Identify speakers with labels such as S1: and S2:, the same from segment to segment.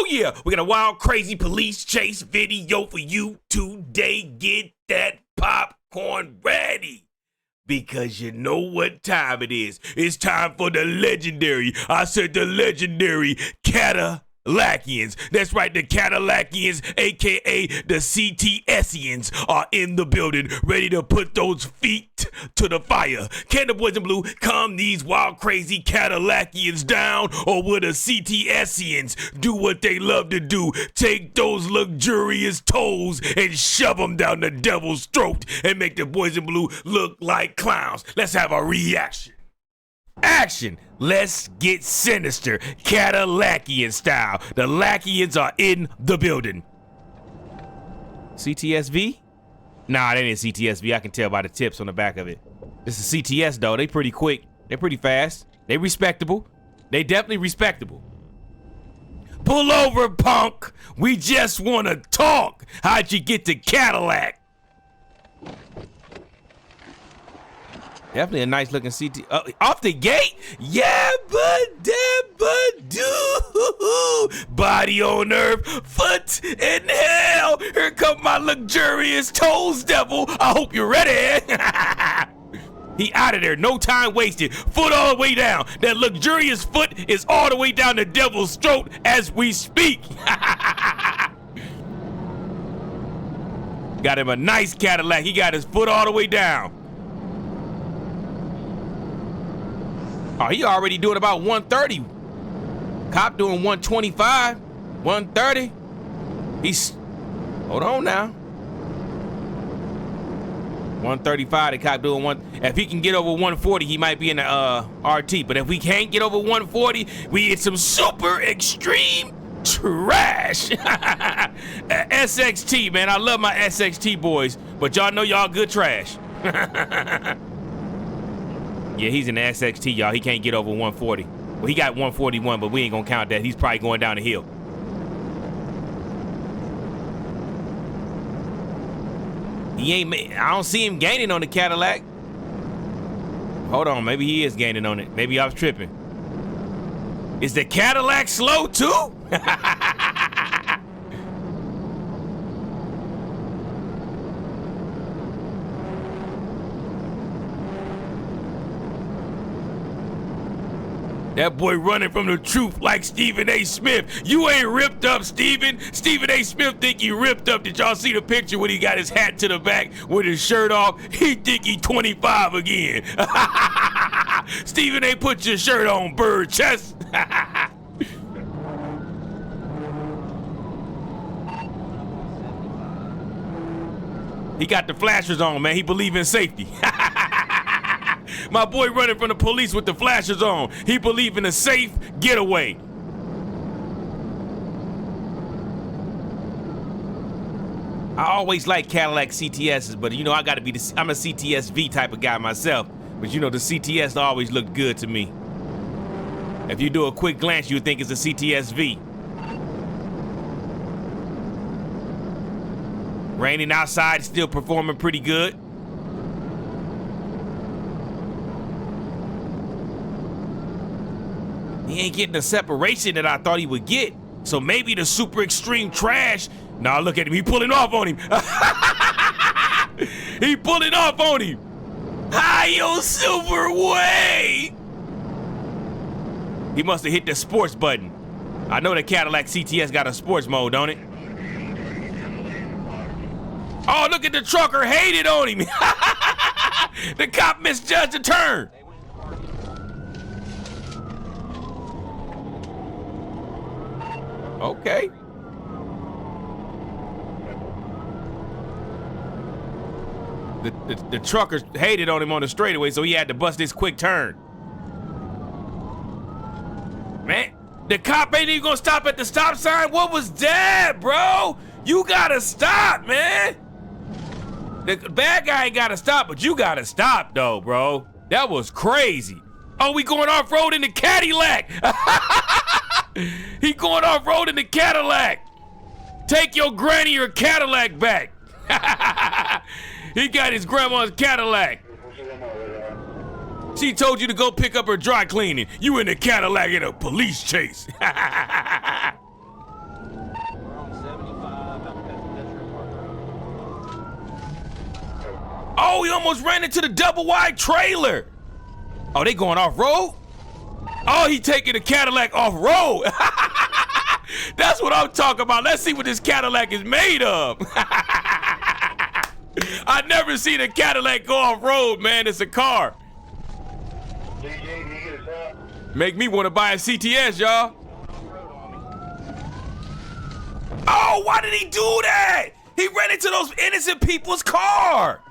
S1: Oh yeah, we got a wild, crazy police chase video for you today. Get that popcorn ready, because you know what time it is. It's time for the legendary, I said the legendary Cadillac'ians. That's right, the Cadillac'ians, aka the CTSians, are in the building, ready to put those feet to the fire. Can the boys in blue calm these wild, crazy Cadillac'ians down, or will the CTSians do what they love to do? Take those luxurious toes and shove them down the devil's throat and make the boys in blue look like clowns. Let's have a reaction. Action! Let's get sinister, Cadillac'ian style. The Lackians are in the building. CTSV? Nah, that ain't CTSV. I can tell by the tips on the back of it. This is CTS though. They pretty quick. They pretty fast. They respectable. They definitely respectable. Pull over, punk. We just want to talk. How'd you get to Cadillac? Definitely a nice looking CT. Off the gate? Yeah, but do. Body on earth, foot in hell. Here come my luxurious toes, devil. I hope you're ready. He out of there, no time wasted. Foot all the way down. That luxurious foot is all the way down the devil's throat as we speak. Got him a nice Cadillac. He got his foot all the way down. Oh, he already doing about 130. Cop doing 125, 130. He's, hold on now. 135, the cop doing one. If he can get over 140, he might be in the RT. But if we can't get over 140, we get some super extreme trash. SXT, man, I love my SXT boys, but y'all know y'all good trash. Yeah, he's in the SXT, y'all. He can't get over 140. Well, he got 141, but we ain't gonna count that. He's probably going down the hill. He ain't, I don't see him gaining on the Cadillac. Hold on, maybe he is gaining on it. Maybe I was tripping. Is the Cadillac slow too? That boy running from the truth like Stephen A. Smith. You ain't ripped up, Stephen. Stephen A. Smith think he ripped up. Did y'all see the picture when he got his hat to the back with his shirt off? He think he 25 again. Stephen A. put your shirt on, bird chest. He got the flashers on, man. He believe in safety. My boy running from the police with the flashers on. He believe in a safe getaway. I always like Cadillac CTSs, but you know I gotta be I'm a CTSV type of guy myself. But you know the CTS always looked good to me. If you do a quick glance, you would think it's a CTSV. Raining outside, still performing pretty good. He ain't getting the separation that I thought he would get. So maybe the super extreme trash. Nah, look at him. He pulling off on him. He pulling off on him. Hi-yo, Silver way. He must have hit the sports button. I know the Cadillac CTS got a sports mode, don't it? Oh, look at the trucker hated on him. The cop misjudged the turn. Okay. The truckers hated on him on the straightaway, so he had to bust this quick turn. Man, the cop ain't even gonna stop at the stop sign. What was that, bro? You gotta stop, man. The bad guy ain't gotta stop, but you gotta stop, though, bro. That was crazy. Oh, we going off-road in the Cadillac. He going off-road in the Cadillac. Take your granny or Cadillac back. He got his grandma's Cadillac. She told you to go pick up her dry cleaning. You in the Cadillac in a police chase. Oh, he almost ran into the double wide trailer. Oh, they going off-road? Oh, he taking the Cadillac off-road. That's what I'm talking about. Let's see what this Cadillac is made of. I never seen a Cadillac go off-road, man. It's a car. Make me want to buy a CTS, y'all. Oh, why did he do that? He ran into those innocent people's car.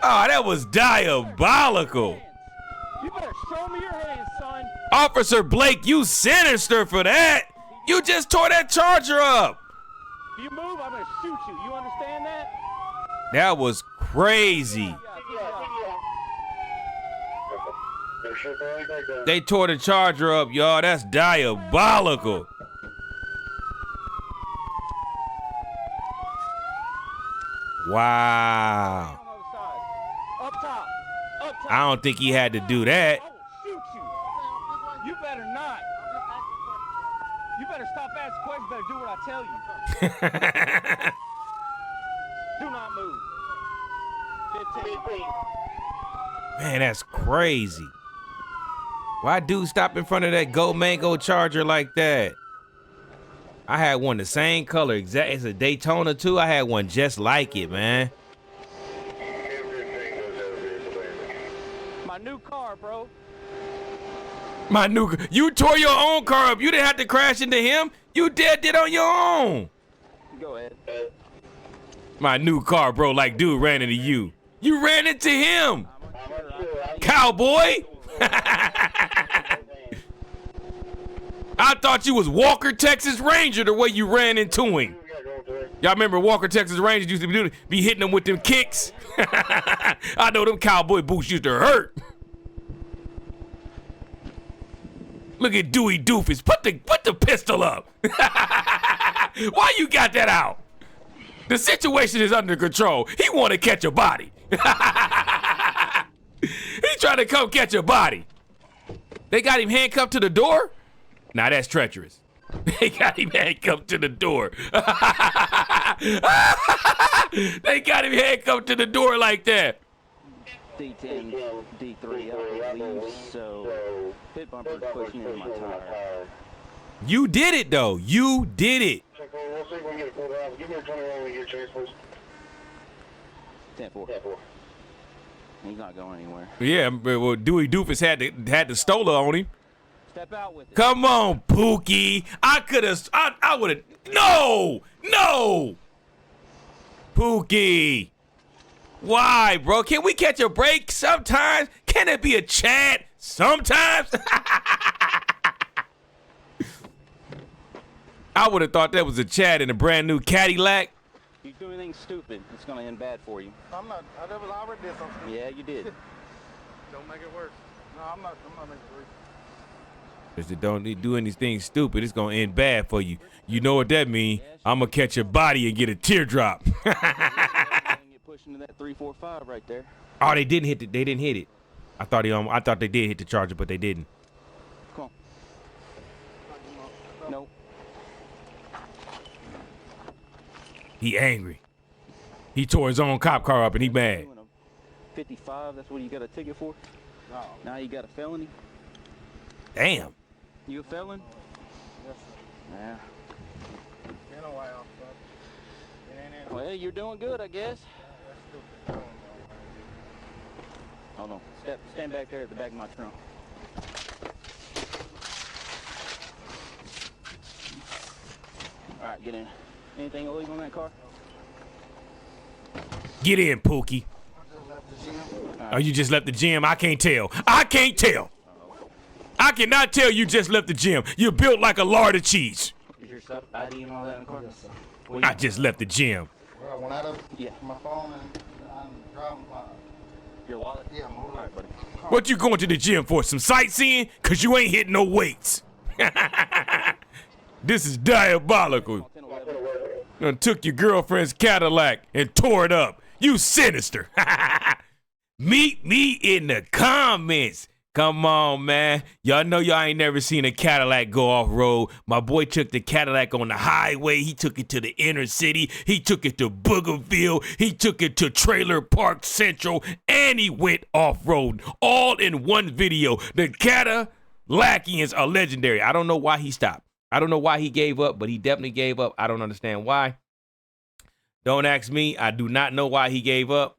S1: Oh, that was diabolical.
S2: You better show me your hands, son.
S1: Officer Blake, you sinister for that. You just tore that Charger up.
S2: If you move, I'm gonna shoot you. You understand that?
S1: That was crazy. They tore the Charger up, y'all. That's diabolical. Wow.
S2: Up top. Up top.
S1: I don't think he had to do that.
S2: I will shoot you. You better not. You better stop asking questions. Better do what I tell you. Do not move. 15.
S1: Man, that's crazy. Why dude stop in front of that Go Mango Charger like that? I had one the same color, exact. It's a Daytona too. I had one just like it, man.
S2: My new car, bro.
S1: You tore your own car up. You didn't have to crash into him. You did on your own.
S2: Go ahead.
S1: My new car, bro, like dude ran into you. You ran into him. Cowboy. I thought you was Walker, Texas Ranger the way you ran into him. Y'all remember Walker, Texas Rangers used to be hitting them with them kicks? I know them cowboy boots used to hurt. Look at Dewey Doofus. Put the pistol up. Why you got that out? The situation is under control. He want to catch a body. He trying to come catch a body. They got him handcuffed to the door? Nah, that's treacherous. They got him handcuffed to the door. They got him handcuffed to the door like that.
S2: D10, D3, I believe so. Pit bumper pushing into my tire.
S1: You did it, though. You did it.
S3: We'll see if we can get it pulled out. Give me a 21 when you get a chance, please.
S2: 10-4. He's not going anywhere.
S1: Yeah, well, Dewey Doofus had the Stola on him.
S2: Step out with it.
S1: Come on, Pookie. I would have. No. Pookie. Why, bro? Can we catch a break sometimes? Can it be a chat sometimes? I would have thought that was a chat in a brand new Cadillac.
S2: You do anything stupid, it's gonna end bad for you.
S3: I'm not. I already did something.
S2: Yeah, you did.
S3: Don't make it worse. No, I'm not making it worse.
S1: If you don't do anything stupid, it's gonna end bad for you. You know what that means? I'm gonna catch a body and get a teardrop.
S2: Get pushed into that 345 right there.
S1: Oh, they didn't hit it. They didn't hit it. I thought they did hit the Charger, but they didn't.
S2: Come on. Nope.
S1: He angry. He tore his own cop car up and he mad.
S2: 55, that's what you got a ticket for?
S3: No.
S2: Now you got a felony?
S1: Damn.
S2: You a felon?
S3: Yes, sir.
S2: Yeah.
S3: Been a while, but it ain't
S2: Well, you're doing good, I guess.
S3: that's stupid.
S2: Hold on. Stand back there at the back of my trunk. All right, get in. Anything illegal in that car?
S1: Get in, Pookie. Oh, you just left the gym? I can't tell. I cannot tell you just left the gym. You're built like a lard of cheese.
S2: Is your stuff ID and all that in the car?
S3: Yes, sir.
S1: I just left the gym.
S3: Well, I went out of
S2: Yeah.
S3: my phone and I'm driving my.
S2: Your wallet?
S3: Yeah, I'm all right, buddy.
S1: What you going to the gym for? Some sightseeing? Cause you ain't hitting no weights. This is diabolical.
S2: 10-11.
S1: Done took your girlfriend's Cadillac and tore it up. You sinister. Meet me in the comments. Come on, man. Y'all know y'all ain't never seen a Cadillac go off-road. My boy took the Cadillac on the highway. He took it to the inner city. He took it to Boogerville. He took it to Trailer Park Central. And he went off-road. All in one video. The Cadillacians are legendary. I don't know why he stopped. I don't know why he gave up, but he definitely gave up. I don't understand why. Don't ask me. I do not know why he gave up.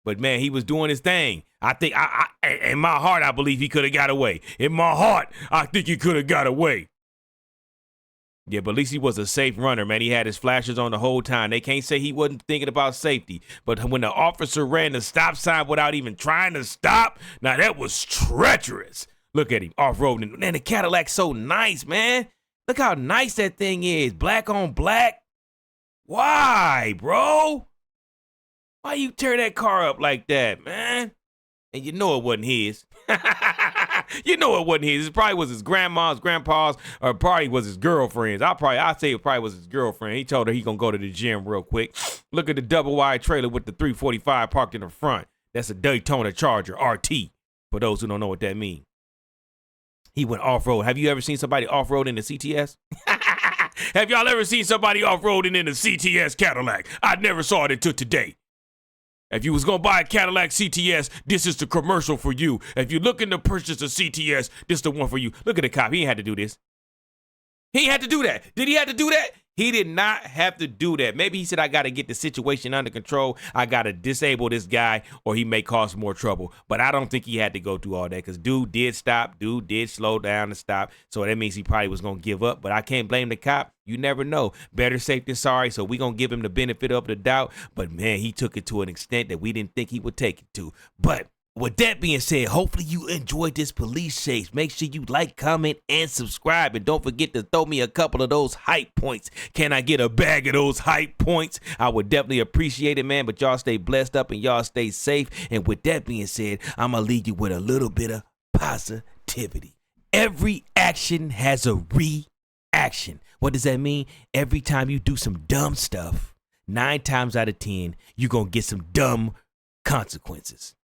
S1: But, man, he was doing his thing. I think, in my heart, I believe he could have got away. In my heart, I think he could have got away. Yeah, but at least he was a safe runner, man. He had his flashers on the whole time. They can't say he wasn't thinking about safety. But when the officer ran the stop sign without even trying to stop, now that was treacherous. Look at him, off-roading. Man, the Cadillac's so nice, man. Look how nice that thing is. Black on black. Why, bro? Why you tear that car up like that, man? And you know it wasn't his. You know it wasn't his. It probably was his grandma's, grandpa's, or probably was his girlfriend's. I'd say it probably was his girlfriend. He told her he gonna go to the gym real quick. Look at the double wide trailer with the 345 parked in the front. That's a Daytona Charger RT, for those who don't know what that means. He went off-road. Have you ever seen somebody off-road in the CTS? Have y'all ever seen somebody off-roading in a CTS Cadillac? I never saw it until today. If you was going to buy a Cadillac CTS, this is the commercial for you. If you're looking to purchase a CTS, this is the one for you. Look at the cop. He ain't had to do this. He ain't had to do that. Did he have to do that? He did not have to do that. Maybe he said, I got to get the situation under control. I got to disable this guy or he may cause more trouble. But I don't think he had to go through all that because dude did stop. Dude did slow down and stop. So that means he probably was going to give up. But I can't blame the cop. You never know. Better safe than sorry. So we're going to give him the benefit of the doubt. But, man, he took it to an extent that we didn't think he would take it to. But with that being said, hopefully you enjoyed this police chase. Make sure you like, comment, and subscribe. And don't forget to throw me a couple of those hype points. Can I get a bag of those hype points? I would definitely appreciate it, man. But y'all stay blessed up and y'all stay safe. And with that being said, I'm going to leave you with a little bit of positivity. Every action has a reaction. What does that mean? Every time you do some dumb stuff, 9 times out of 10, you're going to get some dumb consequences.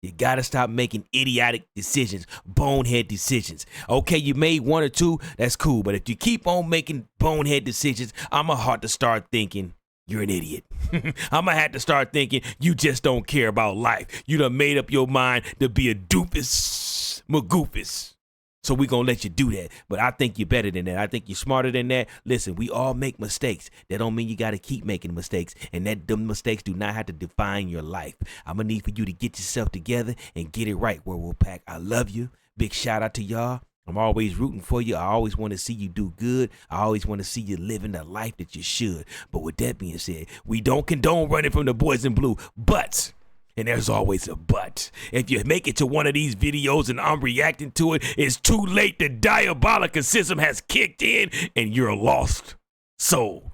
S1: You got to stop making idiotic decisions, bonehead decisions. Okay, you made 1 or 2, that's cool. But if you keep on making bonehead decisions, I'm going to have to start thinking you're an idiot. I'm going to have to start thinking you just don't care about life. You done made up your mind to be a doofus magoofus. So we going to let you do that. But I think you're better than that. I think you're smarter than that. Listen, we all make mistakes. That don't mean you got to keep making mistakes. And that them mistakes do not have to define your life. I'm going to need for you to get yourself together and get it right, Werewolf Pack. I love you. Big shout out to y'all. I'm always rooting for you. I always want to see you do good. I always want to see you living the life that you should. But with that being said, we don't condone running from the boys in blue. But... and there's always a but. If you make it to one of these videos and I'm reacting to it, it's too late. The diabolical system has kicked in and you're a lost soul.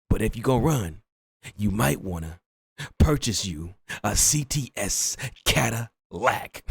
S1: But if you're going to run, you might want to purchase you a CTS Cadillac.